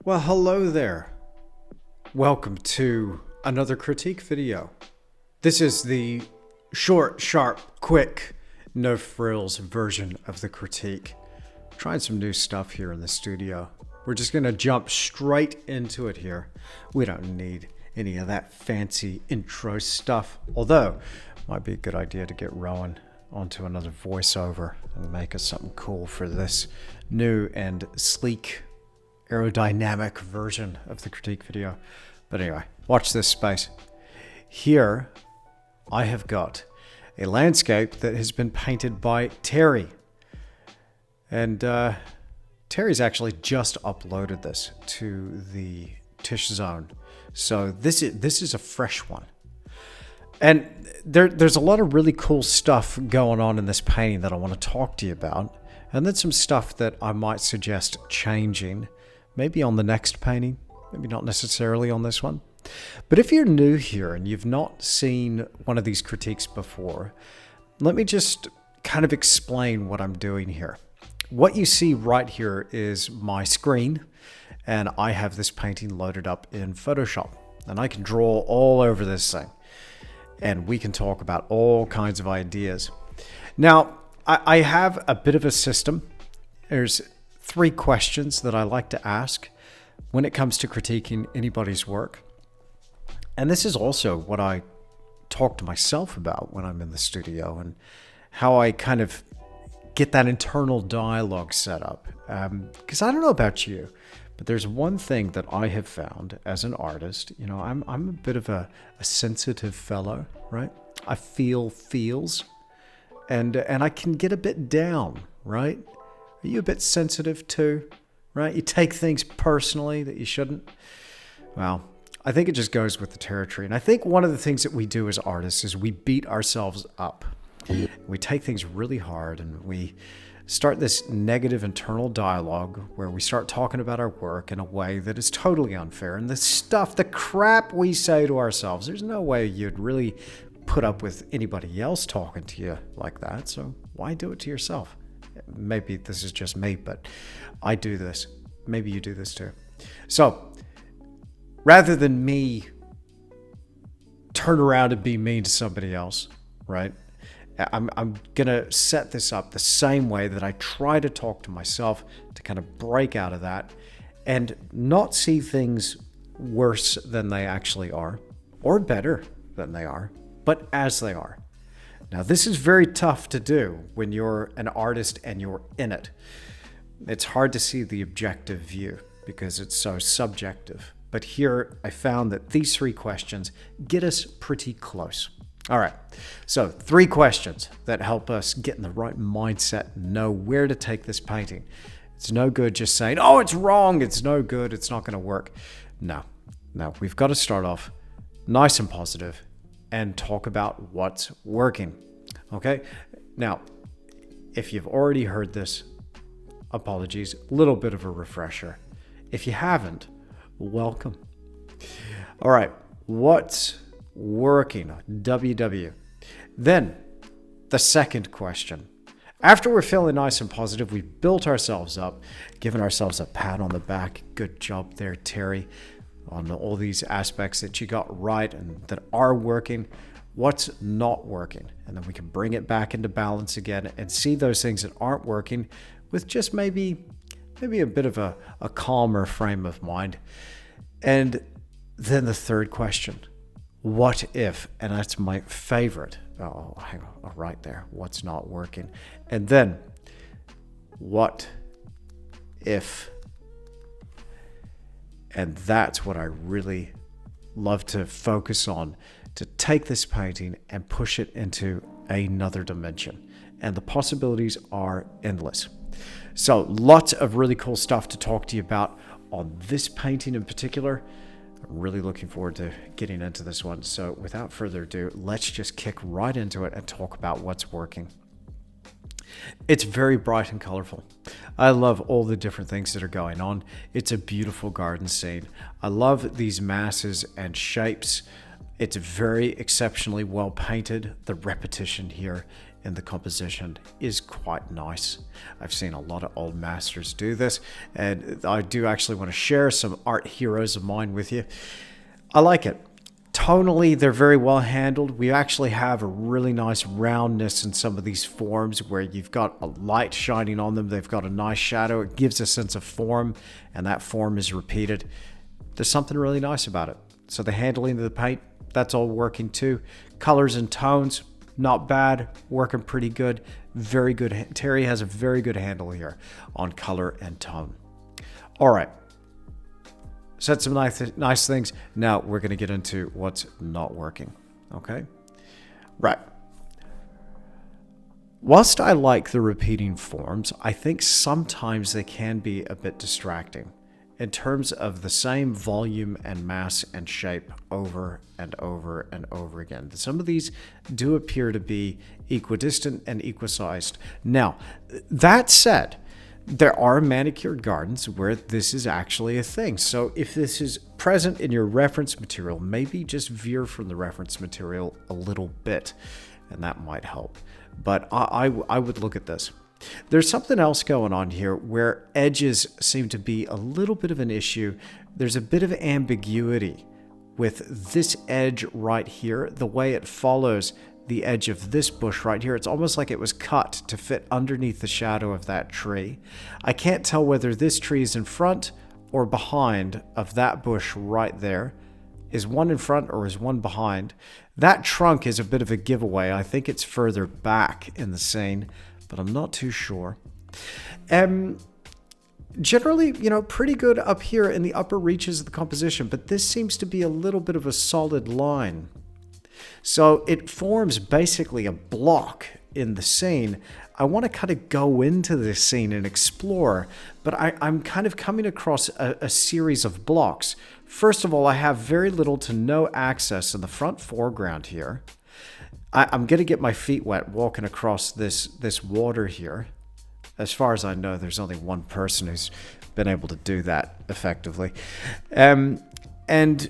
Well, hello there. Welcome to another critique video. This is the short, sharp, quick, no frills version of the critique. Trying some new stuff here in the studio. We're just going to jump straight into it here. We don't need any of that fancy intro stuff. Although, it might be a good idea to get Rowan onto another voiceover and make us something cool for this new and sleek aerodynamic version of the critique video. But anyway, watch this space. Here, I have got a landscape that has been painted by Terry. And Terry's actually just uploaded this to the Tish Zone. So this is a fresh one. And there's a lot of really cool stuff going on in this painting that I want to talk to you about. And then some stuff that I might suggest changing. Maybe on the next painting, maybe not necessarily on this one. But if you're new here and you've not seen one of these critiques before, let me just kind of explain what I'm doing here. What you see right here is my screen, and I have this painting loaded up in Photoshop. And I can draw all over this thing, and we can talk about all kinds of ideas. Now, I have a bit of a system. There's 3 questions that I like to ask when it comes to critiquing anybody's work. And this is also what I talk to myself about when I'm in the studio and how I kind of get that internal dialogue set up. Because I don't know about you, but there's one thing that I have found as an artist. You know, I'm a bit of a sensitive fellow, right? I feel feels, and I can get a bit down, right? Are you a bit sensitive too, right? You take things personally that you shouldn't. Well, I think it just goes with the territory. And I think one of the things that we do as artists is we beat ourselves up. We take things really hard and we start this negative internal dialogue where we start talking about our work in a way that is totally unfair. And the crap we say to ourselves, there's no way you'd really put up with anybody else talking to you like that. So why do it to yourself? Maybe this is just me, but I do this. Maybe you do this too. So rather than me turn around and be mean to somebody else, right? I'm going to set this up the same way that I try to talk to myself to kind of break out of that and not see things worse than they actually are or better than they are, but as they are. Now, this is very tough to do when you're an artist and you're in it. It's hard to see the objective view because it's so subjective. But here, I found that these 3 questions get us pretty close. All right, so 3 questions that help us get in the right mindset and know where to take this painting. It's no good just saying, oh, it's wrong, it's no good, it's not going to work. No, we've got to start off nice and positive and talk about what's working. Okay? Now, if you've already heard this, apologies, a little bit of a refresher. If you haven't, welcome. All right, what's working? WW. Then, the second question. After we're feeling nice and positive, we've built ourselves up, given ourselves a pat on the back. Good job there, Terry, on all these aspects that you got right and that are working. What's not working? And then we can bring it back into balance again and see those things that aren't working with just maybe a bit of a calmer frame of mind. And then the third question, what if? And that's my favorite. Oh, hang on, right there. What's not working? And then what if? And that's what I really love to focus on, to take this painting and push it into another dimension. And the possibilities are endless. So lots of really cool stuff to talk to you about on this painting in particular. I'm really looking forward to getting into this one. So without further ado, let's just kick right into it and talk about what's working. It's very bright and colorful. I love all the different things that are going on. It's a beautiful garden scene. I love these masses and shapes. It's very exceptionally well painted. The repetition here in the composition is quite nice. I've seen a lot of old masters do this, and I do actually want to share some art heroes of mine with you. I like it. Tonally, they're very well handled. We actually have a really nice roundness in some of these forms where you've got a light shining on them. They've got a nice shadow. It gives a sense of form, and that form is repeated. There's something really nice about it. So the handling of the paint, that's all working too. Colors and tones, not bad, working pretty good. Very good. Terry has a very good handle here on color and tone. All right. Said some nice things. Now we're going to get into what's not working. Okay? Right. Whilst I like the repeating forms, I think sometimes they can be a bit distracting in terms of the same volume and mass and shape over and over and over again. Some of these do appear to be equidistant and equisized. Now, that said, there are manicured gardens where this is actually a thing. So if this is present in your reference material, maybe just veer from the reference material a little bit, and that might help. But I would look at this. There's something else going on here where edges seem to be a little bit of an issue. There's a bit of ambiguity with this edge right here, the way it follows the edge of this bush right here. It's almost like it was cut to fit underneath the shadow of that tree. I can't tell whether this tree is in front or behind of that bush right there. Is one in front or is one behind? That trunk is a bit of a giveaway. I think it's further back in the scene, but I'm not too sure. Generally, pretty good up here in the upper reaches of the composition, but this seems to be a little bit of a solid line. So it forms basically a block in the scene. I want to kind of go into this scene and explore, but I'm kind of coming across a series of blocks. First of all, I have very little to no access in the front foreground here. I'm going to get my feet wet walking across this water here. As far as I know, there's only one person who's been able to do that effectively. And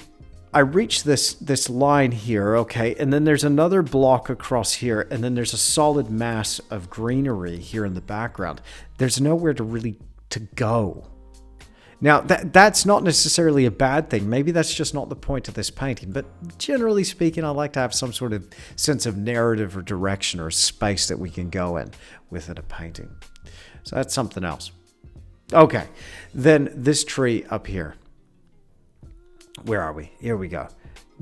I reach this line here, okay, and then there's another block across here, and then there's a solid mass of greenery here in the background. There's nowhere to go. Now, that's not necessarily a bad thing. Maybe that's just not the point of this painting, but generally speaking, I like to have some sort of sense of narrative or direction or space that we can go in within a painting. So that's something else. Okay, then this tree up here. Where are we? Here we go.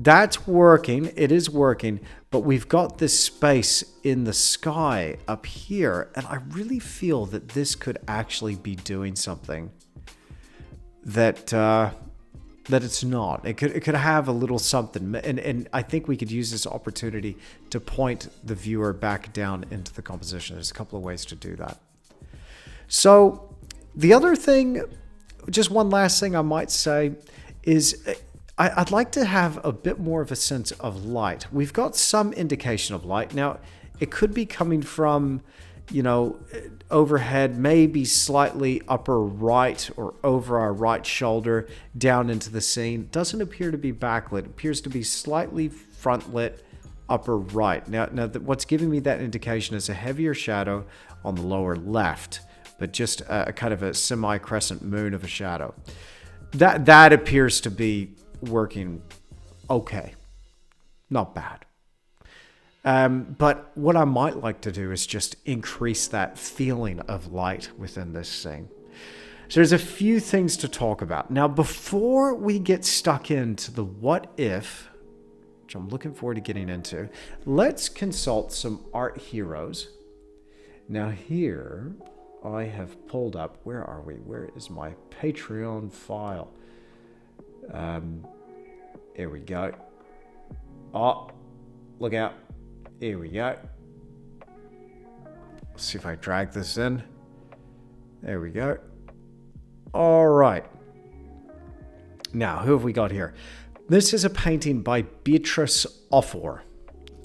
That's working. It is working, but we've got this space in the sky up here, and I really feel that this could actually be doing something that it's not. It could have a little something, and I think we could use this opportunity to point the viewer back down into the composition. There's a couple of ways to do that. So the other thing, just one last thing I might say, is I'd like to have a bit more of a sense of light. We've got some indication of light. Now, it could be coming from, overhead, maybe slightly upper right or over our right shoulder down into the scene. Doesn't appear to be backlit. It appears to be slightly front lit upper right. Now what's giving me that indication is a heavier shadow on the lower left, but just a kind of a semi-crescent moon of a shadow. That appears to be working okay. Not bad. But what I might like to do is just increase that feeling of light within this scene. So there's a few things to talk about. Now, before we get stuck into the what if, which I'm looking forward to getting into, let's consult some art heroes. Now here, I have pulled up, where are we? Where is my Patreon file? Here we go. Oh, look out. Here we go. Let's see if I drag this in. There we go. All right. Now, who have we got here? This is a painting by Beatrice Offor,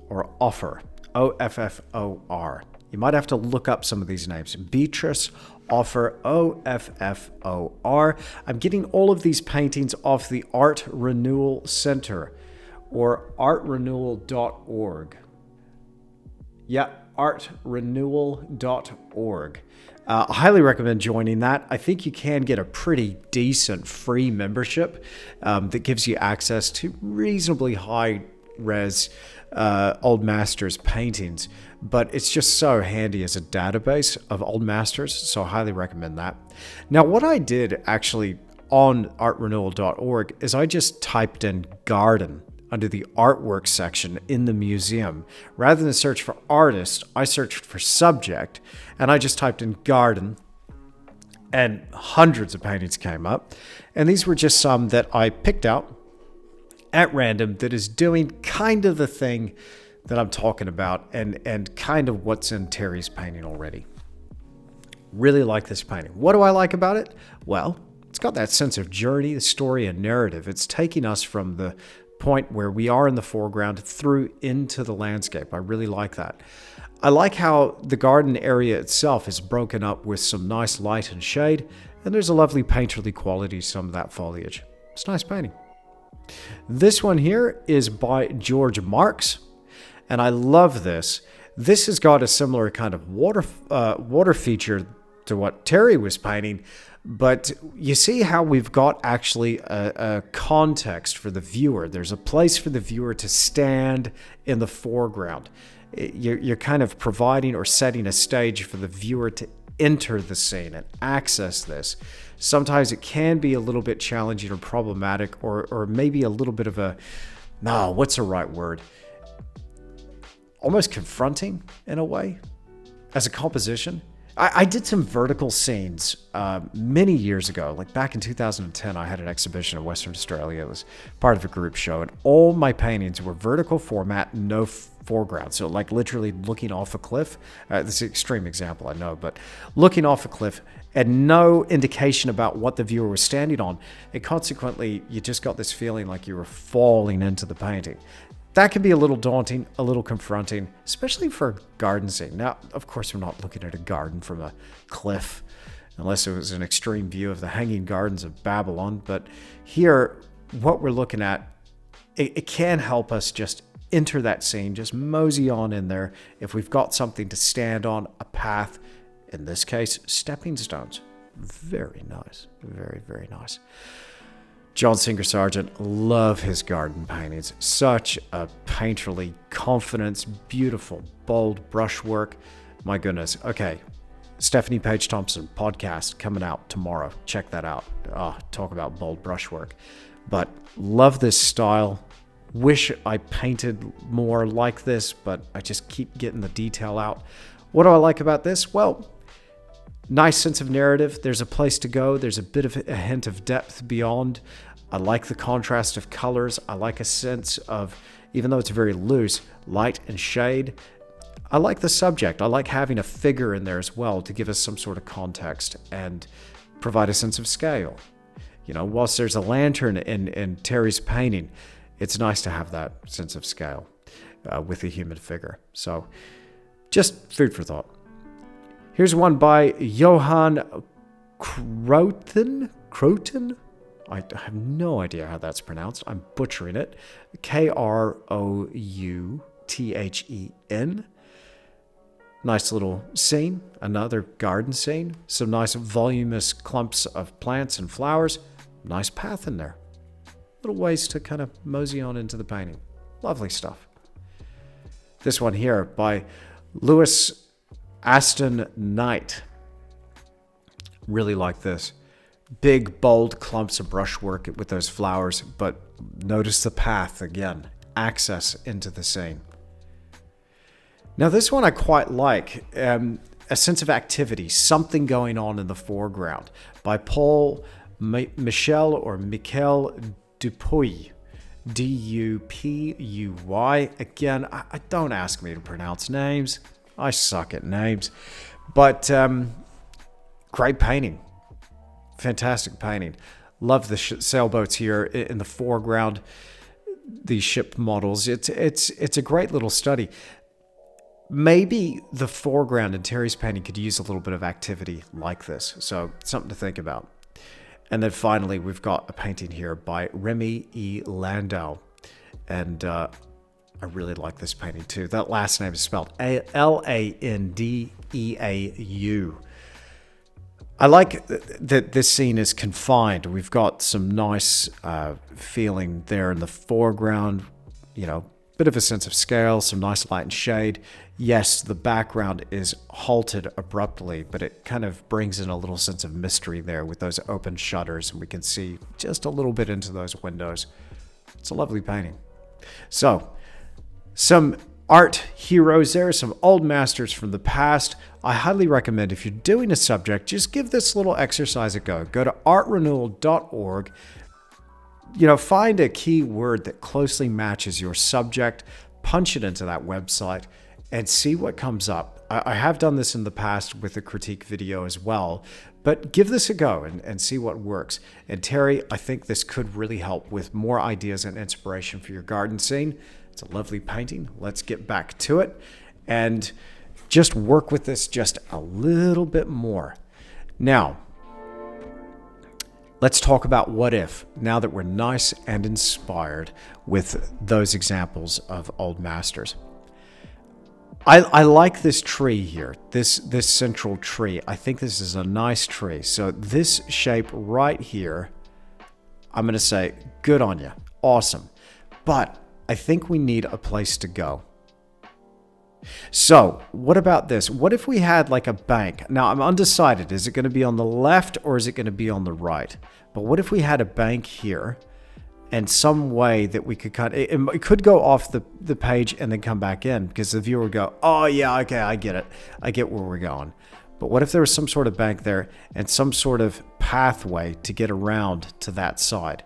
or Offor, O-F-F-O-R. You might have to look up some of these names. Beatrice Offor, O-F-F-O-R. I'm getting all of these paintings off the Art Renewal Center, or artrenewal.org. Yeah, artrenewal.org. I highly recommend joining that. I think you can get a pretty decent free membership that gives you access to reasonably high res old masters paintings, but it's just so handy as a database of old masters, so I highly recommend that. Now, what I did actually on artrenewal.org is I just typed in garden under the artwork section in the museum. Rather than search for artist, I searched for subject, and I just typed in garden, and hundreds of paintings came up. And these were just some that I picked out at random that is doing kind of the thing that I'm talking about and kind of what's in Terry's painting already. Really like this painting. What do I like about it? Well, it's got that sense of journey, the story, and narrative. It's taking us from the point where we are in the foreground through into the landscape. I really like that. I like how the garden area itself is broken up with some nice light and shade, and there's a lovely painterly quality to some of that foliage. It's a nice painting. This one here is by George Marks, and I love this. This has got a similar kind of water feature to what Terry was painting, but you see how we've got actually a context for the viewer. There's a place for the viewer to stand in the foreground. You're kind of providing or setting a stage for the viewer to enter the scene and access this. Sometimes it can be a little bit challenging or problematic, or maybe a little bit of what's the right word? Almost confronting in a way as a composition. I did some vertical scenes many years ago, like back in 2010. I had an exhibition in Western Australia. It was part of a group show, and all my paintings were vertical format, no foreground. So like literally looking off a cliff. This is an extreme example, I know, but looking off a cliff and no indication about what the viewer was standing on. And consequently, you just got this feeling like you were falling into the painting. That can be a little daunting, a little confronting, especially for a garden scene. Now, of course, we're not looking at a garden from a cliff, unless it was an extreme view of the Hanging Gardens of Babylon. But here, what we're looking at, it can help us just enter that scene, just mosey on in there. If we've got something to stand on, a path, in this case, stepping stones. Very nice. Very, very nice. John Singer Sargent, love his garden paintings. Such a painterly confidence, beautiful, bold brushwork. My goodness. Okay, Stephanie Page Thompson podcast coming out tomorrow. Check that out. Talk about bold brushwork. But love this style. Wish I painted more like this, but I just keep getting the detail out. What do I like about this? Well, nice sense of narrative. There's a place to go. There's a bit of a hint of depth beyond. I like the contrast of colors. I like a sense of, even though it's very loose, light and shade. I like the subject. I like having a figure in there as well to give us some sort of context and provide a sense of scale. You know, whilst there's a lantern in Terry's painting, it's nice to have that sense of scale with a human figure. So just food for thought. Here's one by Johan Croton? I have no idea how that's pronounced. I'm butchering it. Krouthen. Nice little scene. Another garden scene. Some nice voluminous clumps of plants and flowers. Nice path in there. Little ways to kind of mosey on into the painting. Lovely stuff. This one here by Lewis Aston Knight. Really like this. Big, bold clumps of brushwork with those flowers, but notice the path again. Access into the scene. Now this one I quite like. A sense of activity, something going on in the foreground, by Paul Michel Dupuy. D-U-P-U-Y. Again, I don't ask me to pronounce names. I suck at names. But great painting. Fantastic painting. Love the sailboats here in the foreground. These ship models. It's a great little study. Maybe the foreground in Terry's painting could use a little bit of activity like this. So something to think about. And then finally, we've got a painting here by Remy E. Landau. And I really like this painting too. That last name is spelled Landeau. I like that this scene is confined. We've got some nice feeling there in the foreground, bit of a sense of scale, some nice light and shade. Yes, the background is halted abruptly, but it kind of brings in a little sense of mystery there with those open shutters, and we can see just a little bit into those windows. It's a lovely painting. So, some art heroes there, some old masters from the past. I highly recommend, if you're doing a subject, just give this little exercise a go. Go to artrenewal.org. Find a key word that closely matches your subject, punch it into that website, and see what comes up. I have done this in the past with a critique video as well, but give this a go and see what works. And Terry, I think this could really help with more ideas and inspiration for your garden scene. It's a lovely painting. Let's get back to it and just work with this just a little bit more. Now, let's talk about what if, now that we're nice and inspired with those examples of old masters. I like this tree here, this central tree. I think this is a nice tree. So this shape right here, I'm going to say, good on you. Awesome. But I think we need a place to go. So what about this? What if we had like a bank? Now I'm undecided. Is it going to be on the left or is it going to be on the right? But what if we had a bank here and some way that we could it could go off the page and then come back in, because the viewer would go, oh yeah, okay, I get it. I get where we're going. But what if there was some sort of bank there and some sort of pathway to get around to that side?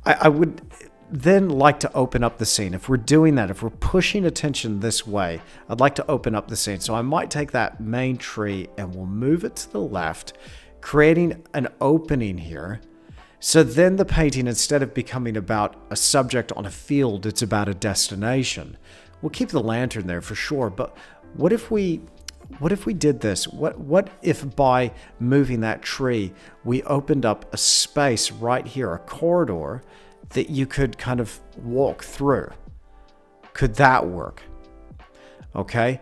I would then like to open up the scene. If we're doing that, if we're pushing attention this way, I'd like to open up the scene. So I might take that main tree and we'll move it to the left, creating an opening here. So then the painting, instead of becoming about a subject on a field, it's about a destination. We'll keep the lantern there for sure, but what if we did this? What if by moving that tree, we opened up a space right here, a corridor that you could kind of walk through? Could that work? Okay.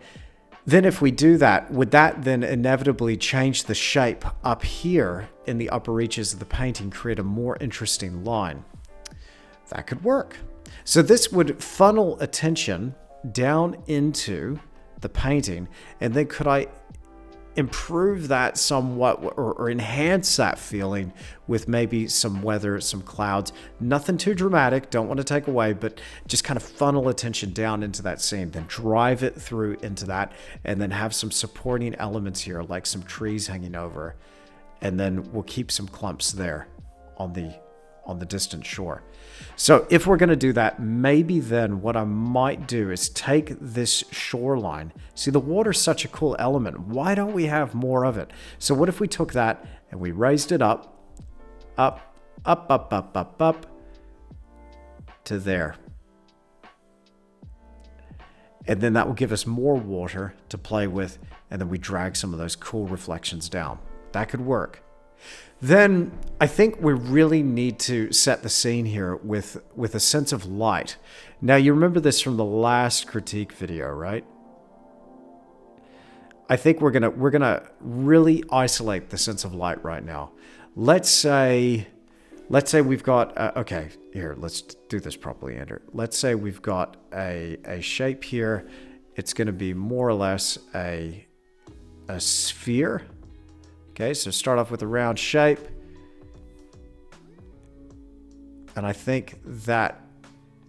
Then if we do that, would that then inevitably change the shape up here in the upper reaches of the painting, create a more interesting line? That could work. So this would funnel attention down into the painting, and then could I improve that somewhat or enhance that feeling with maybe some weather, some clouds? Nothing too dramatic, don't want to take away, but just kind of funnel attention down into that scene, then drive it through into that, and then have some supporting elements here like some trees hanging over, and then we'll keep some clumps there on the distant shore. So if we're going to do that, maybe then what I might do is take this shoreline. See, the water's such a cool element. Why don't we have more of it? So what if we took that and we raised it up to there? And then that will give us more water to play with, and then we drag some of those cool reflections down. That could work. Then I think we really need to set the scene here with a sense of light. Now, you remember this from the last critique video, right? I think we're gonna really isolate the sense of light right now. Let's say we've got okay, here, let's do this properly, Andrew. Let's say we've got a shape here. It's going to be more or less a sphere. Okay, so start off with a round shape. And I think that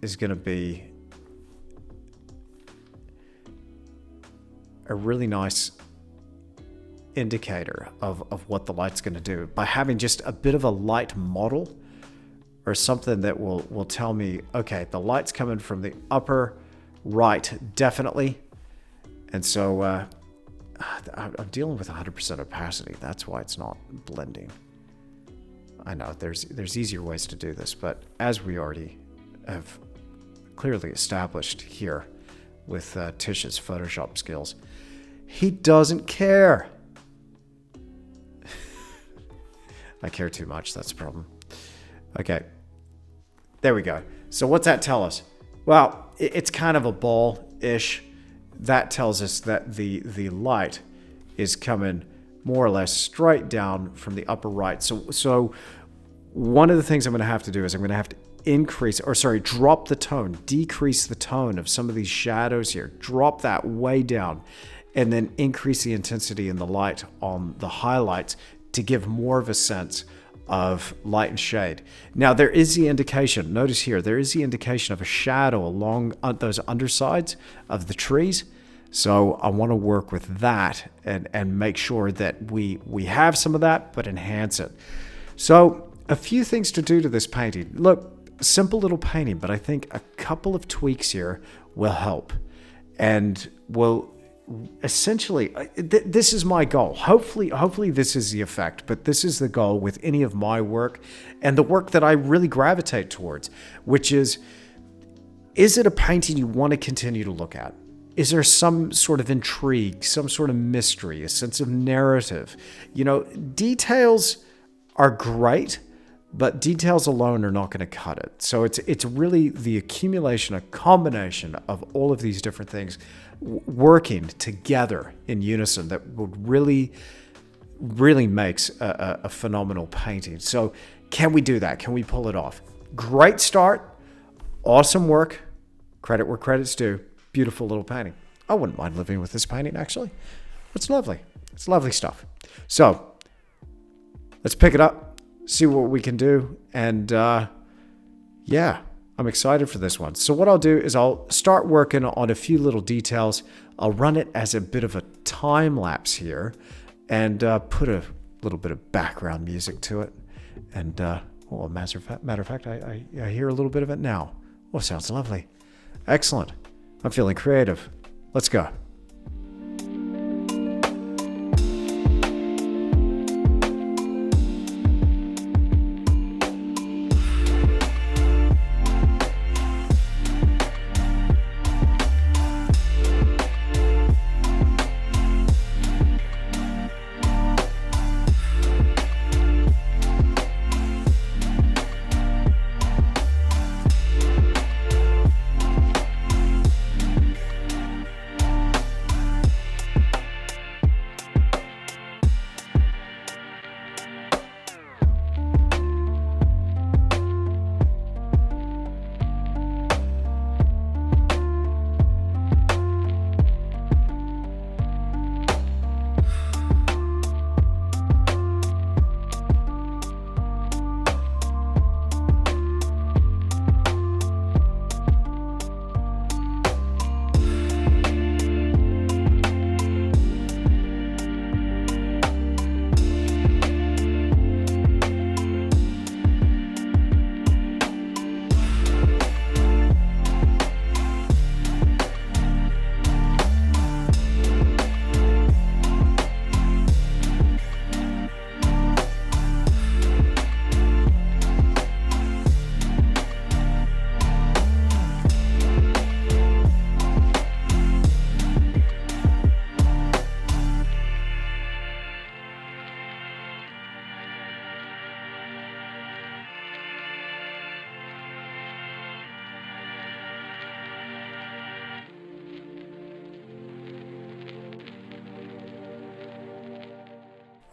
is going to be a really nice indicator of what the light's going to do. By having just a bit of a light model or something that will tell me, okay, the light's coming from the upper right, definitely. And so I'm dealing with 100% opacity. That's why it's not blending. I know there's easier ways to do this, but as we already have clearly established here with Tish's Photoshop skills, he doesn't care. I care too much. That's the problem. Okay. There we go. So what's that tell us? Well, it's kind of a ball-ish. That tells us that the light is coming more or less straight down from the upper right. So one of the things I'm going to have to do is I'm going to have to drop the tone, decrease the tone of some of these shadows here, drop that way down, and then increase the intensity in the light on the highlights to give more of a sense of light and shade. Now there is the indication, notice here, there is the indication of a shadow along those undersides of the trees. So I want to work with that and make sure that we have some of that, but enhance it. So a few things to do to this painting. Look, simple little painting, but I think a couple of tweaks here will help and will essentially, this is my goal. Hopefully this is the effect, but this is the goal with any of my work and the work that I really gravitate towards, which is it a painting you want to continue to look at? Is there some sort of intrigue, some sort of mystery, a sense of narrative? Details are great, but details alone are not going to cut it. So it's really the accumulation, a combination of all of these different things working together in unison that would really makes a phenomenal painting. So can we do that? Can we pull it off? Great start. Awesome work. Credit where credit's due. Beautiful little painting. I wouldn't mind living with this painting, actually. It's lovely. It's lovely stuff. So let's pick it up, see what we can do. And yeah, I'm excited for this one. So what I'll do is I'll start working on a few little details. I'll run it as a bit of a time lapse here and put a little bit of background music to it. And matter of fact, I hear a little bit of it now. Oh, sounds lovely. Excellent. I'm feeling creative. Let's go.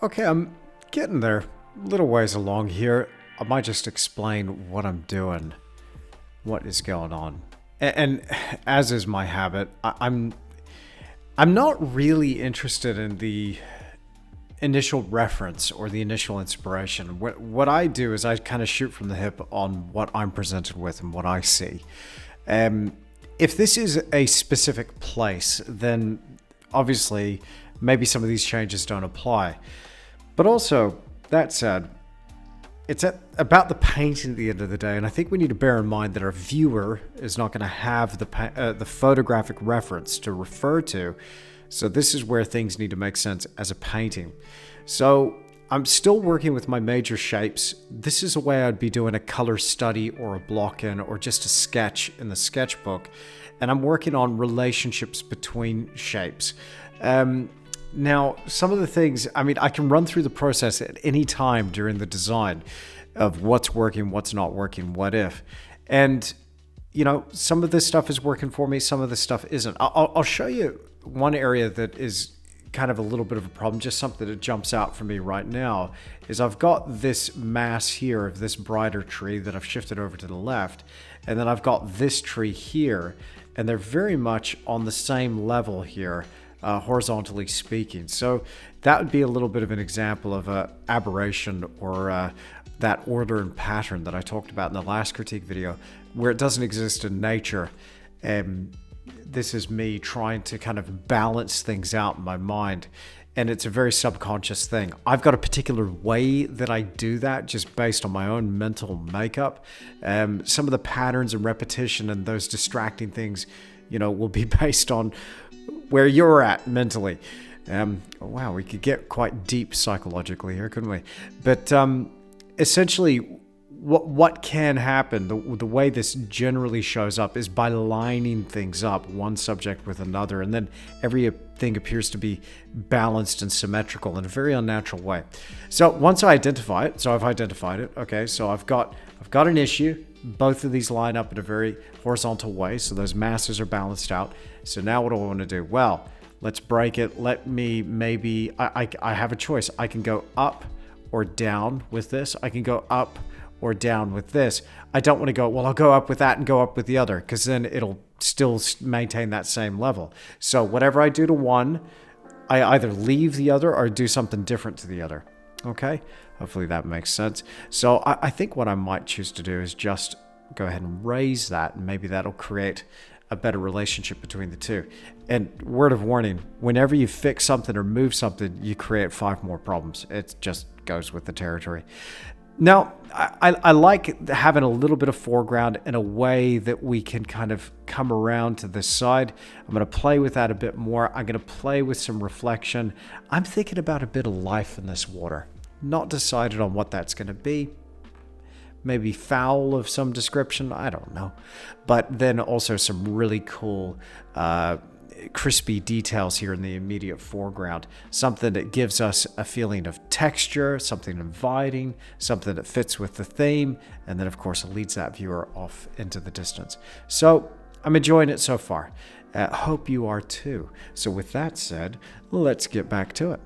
Okay, I'm getting there. A little ways along here. I might just explain what I'm doing, what is going on. And as is my habit, I'm not really interested in the initial reference or the initial inspiration. What I do is I kind of shoot from the hip on what I'm presented with and what I see. If this is a specific place, then obviously maybe some of these changes don't apply. But also, that said, it's about the painting at the end of the day, and I think we need to bear in mind that our viewer is not going to have the photographic reference to refer to, so this is where things need to make sense as a painting. So I'm still working with my major shapes. This is a way I'd be doing a color study or a block-in or just a sketch in the sketchbook, and I'm working on relationships between shapes. Now, some of the things, I can run through the process at any time during the design of what's working, what's not working, what if. And you know, some of this stuff is working for me, some of this stuff isn't. I'll show you one area that is kind of a little bit of a problem, just something that jumps out for me right now, is I've got this mass here of this brighter tree that I've shifted over to the left, and then I've got this tree here, and they're very much on the same level here, horizontally speaking. So that would be a little bit of an example of a aberration, or that order and pattern that I talked about in the last critique video, where it doesn't exist in nature. This is me trying to kind of balance things out in my mind, and it's a very subconscious thing. I've got a particular way that I do that just based on my own mental makeup. Some of the patterns and repetition and those distracting things, you know, will be based on where you're at mentally. Wow, we could get quite deep psychologically here, couldn't we? But essentially, what can happen, the way this generally shows up, is by lining things up, one subject with another, and then everything appears to be balanced and symmetrical in a very unnatural way. So once I identify it, so I've identified it, okay, so I've got an issue. Both of these line up in a very horizontal way, so those masses are balanced out. So now what do I want to do? Well, let's break it. Let me maybe, I have a choice. I can go up or down with this. I can go up or down with this. I don't want to go, well, I'll go up with that and go up with the other, because then it'll still maintain that same level. So whatever I do to one, I either leave the other or do something different to the other. Okay? Hopefully that makes sense. So I think what I might choose to do is just go ahead and raise that, and maybe that'll create a better relationship between the two. And word of warning, whenever you fix something or move something, you create 5 more problems. It just goes with the territory. Now, I like having a little bit of foreground in a way that we can kind of come around to this side. I'm going to play with that a bit more. I'm going to play with some reflection. I'm thinking about a bit of life in this water. Not decided on what that's going to be. Maybe fowl of some description, I don't know. But then also some really cool crispy details here in the immediate foreground. Something that gives us a feeling of texture, something inviting, something that fits with the theme, and then of course leads that viewer off into the distance. So I'm enjoying it so far. Hope you are too. So with that said, let's get back to it.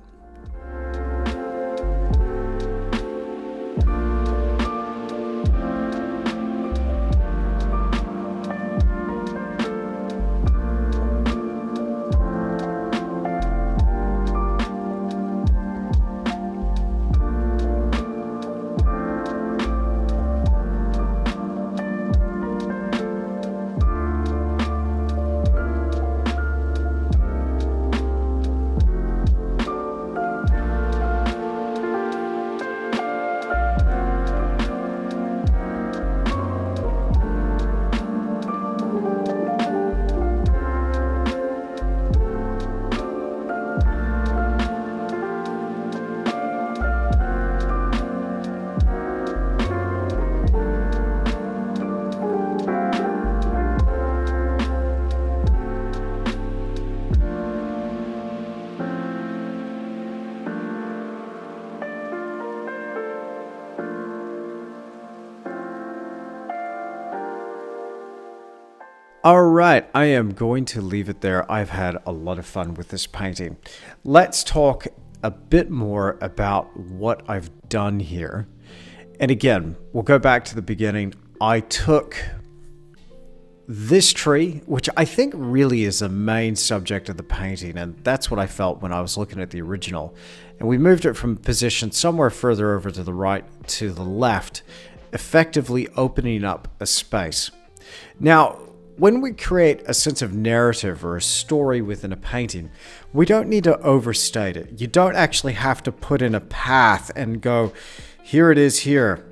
All right, I am going to leave it there. I've had a lot of fun with this painting. Let's talk a bit more about what I've done here. And again, we'll go back to the beginning. I took this tree, which I think really is the main subject of the painting, and that's what I felt when I was looking at the original. And we moved it from position somewhere further over to the right to the left, effectively opening up a space. Now, when we create a sense of narrative or a story within a painting, we don't need to overstate it. You don't actually have to put in a path and go, here it is here.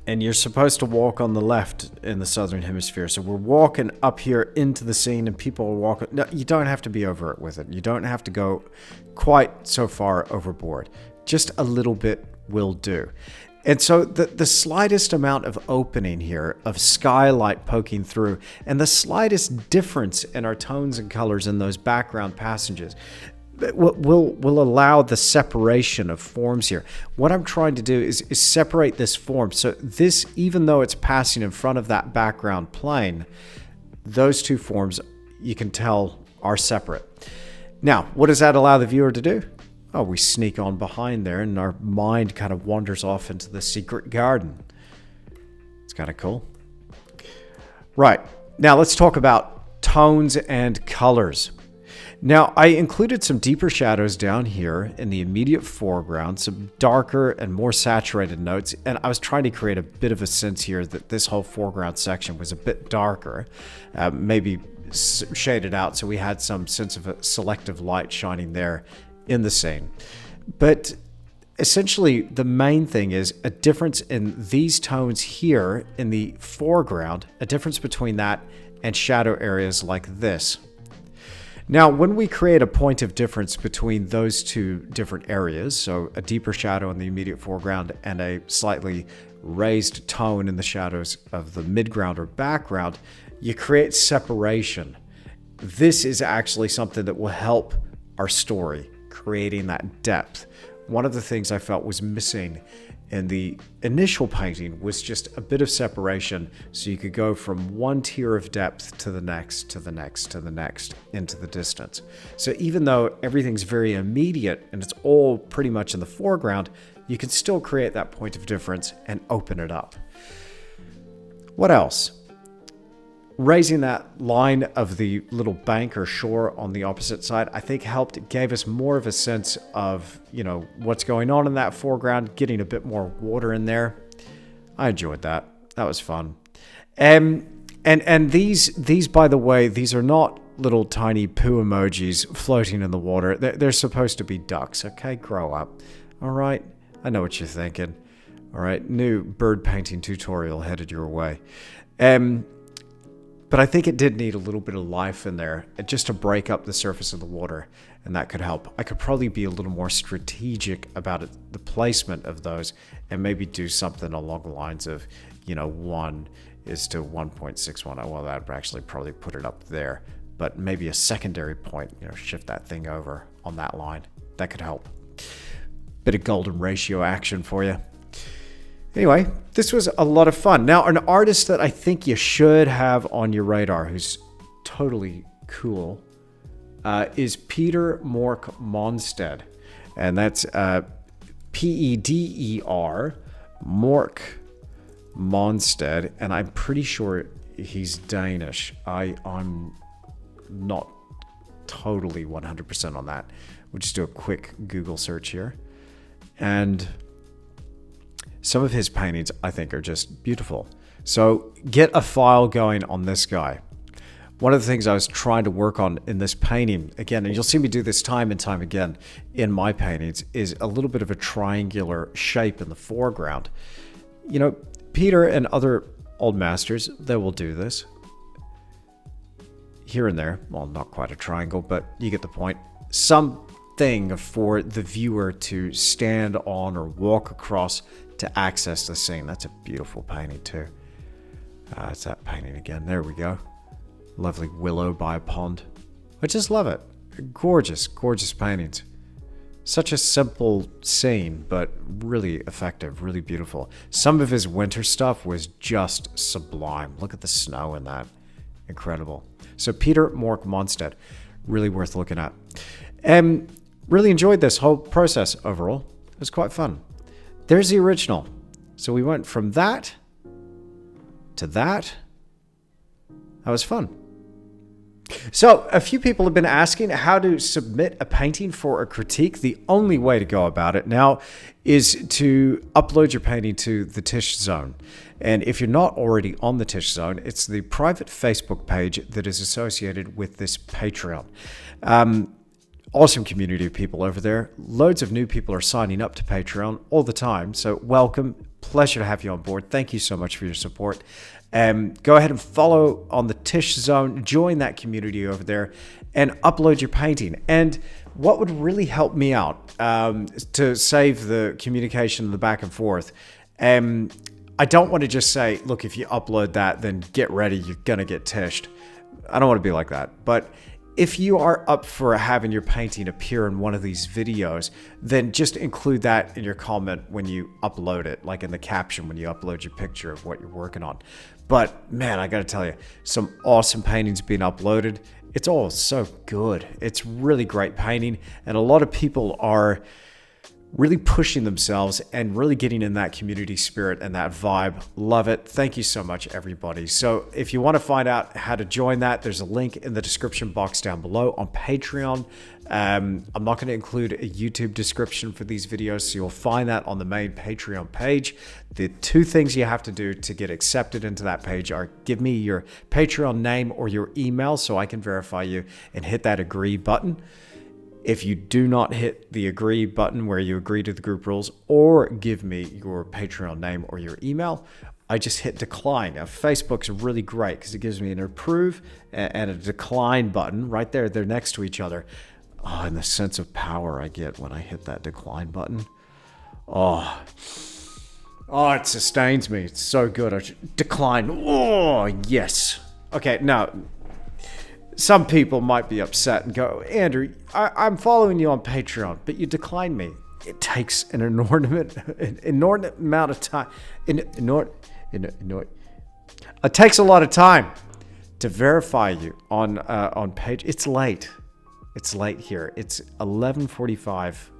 And you're supposed to walk on the left in the southern hemisphere. So we're walking up here into the scene and people are walking. No, you don't have to be overt with it. You don't have to go quite so far overboard. Just a little bit will do. And so the slightest amount of opening here, of skylight poking through, and the slightest difference in our tones and colors in those background passages will allow the separation of forms here. What I'm trying to do is separate this form. So this, even though it's passing in front of that background plane, those two forms, you can tell, are separate. Now, what does that allow the viewer to do? Oh, we sneak on behind there and our mind kind of wanders off into the secret garden. It's kind of cool. Right, now let's talk about tones and colors. Now, I included some deeper shadows down here in the immediate foreground, some darker and more saturated notes, and I was trying to create a bit of a sense here that this whole foreground section was a bit darker, maybe shaded out, so we had some sense of a selective light shining there in the scene. But essentially, the main thing is a difference in these tones here in the foreground, a difference between that and shadow areas like this. Now, when we create a point of difference between those two different areas, so a deeper shadow in the immediate foreground and a slightly raised tone in the shadows of the midground or background, you create separation. This is actually something that will help our story, creating that depth. One of the things I felt was missing in the initial painting was just a bit of separation, so you could go from one tier of depth to the next, to the next, to the next, into the distance. So even though everything's very immediate and it's all pretty much in the foreground, you can still create that point of difference and open it up. What else? Raising that line of the little bank or shore on the opposite side, I think helped. It gave us more of a sense of, what's going on in that foreground, getting a bit more water in there. I enjoyed that. That was fun. And these, by the way, these are not little tiny poo emojis floating in the water. They're supposed to be ducks, okay? Grow up. All right? I know what you're thinking. All right? New bird painting tutorial headed your way. But I think it did need a little bit of life in there just to break up the surface of the water, and that could help. I could probably be a little more strategic about it, the placement of those, and maybe do something along the lines of, 1 is to 1.61. Well, that would actually probably put it up there, but maybe a secondary point, shift that thing over on that line. That could help. Bit of golden ratio action for you. Anyway, this was a lot of fun. Now, an artist that I think you should have on your radar who's totally cool is Peter Mork Monstead. And that's P-E-D-E-R, Mork Monstead. And I'm pretty sure he's Danish. I'm not totally 100% on that. We'll just do a quick Google search here. And some of his paintings, I think, are just beautiful. So get a file going on this guy. One of the things I was trying to work on in this painting, again, and you'll see me do this time and time again in my paintings, is a little bit of a triangular shape in the foreground. Peter and other old masters, they will do this. Here and there. Well, not quite a triangle, but you get the point. Something for the viewer to stand on or walk across to access the scene. That's a beautiful painting too. It's that painting again. There we go. Lovely willow by a pond. I just love it. Gorgeous, gorgeous paintings. Such a simple scene, but really effective, really beautiful. Some of his winter stuff was just sublime. Look at the snow in that. Incredible. So Peter Mork Monstead, really worth looking at. And really enjoyed this whole process overall. It was quite fun. There's the original. So we went from that to that. That was fun. So a few people have been asking how to submit a painting for a critique. The only way to go about it now is to upload your painting to the Tish Zone. And if you're not already on the Tish Zone, it's the private Facebook page that is associated with this Patreon. Awesome community of people over there. Loads of new people are signing up to Patreon all the time. So welcome. Pleasure to have you on board. Thank you so much for your support. Go ahead and follow on the Tish Zone. Join that community over there and upload your painting. And what would really help me out to save the communication, the back and forth, I don't want to just say, look, if you upload that, then get ready. You're going to get tished. I don't want to be like that. But if you are up for having your painting appear in one of these videos, then just include that in your comment when you upload it, like in the caption when you upload your picture of what you're working on. But man, I gotta tell you, some awesome paintings being uploaded. It's all so good. It's really great painting, and a lot of people are really pushing themselves and really getting in that community spirit and that vibe. Love it. Thank you so much, everybody. So if you want to find out how to join that, there's a link in the description box down below on Patreon. I'm not going to include a YouTube description for these videos, so you'll find that on the main Patreon page. The two things you have to do to get accepted into that page are give me your Patreon name or your email so I can verify you, and hit that agree button. If you do not hit the agree button where you agree to the group rules or give me your Patreon name or your email, I just hit decline. Now, Facebook's really great because it gives me an approve and a decline button right there. They're next to each other. Oh, and the sense of power I get when I hit that decline button. Oh, it sustains me. It's so good. I decline. Oh, yes. Okay, now, some people might be upset and go, Andrew, I'm following you on Patreon, but you decline me. It takes an inordinate amount of time. It takes a lot of time to verify you on page. It's late. It's late here. It's 11:45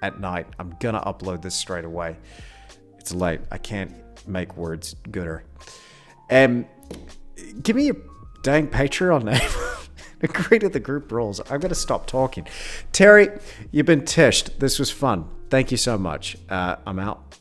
at night. I'm gonna upload this straight away. It's late. I can't make words gooder. Give me a dang Patreon name. Agree to the group rules. I'm going to stop talking. Terry, you've been tished. This was fun. Thank you so much. I'm out.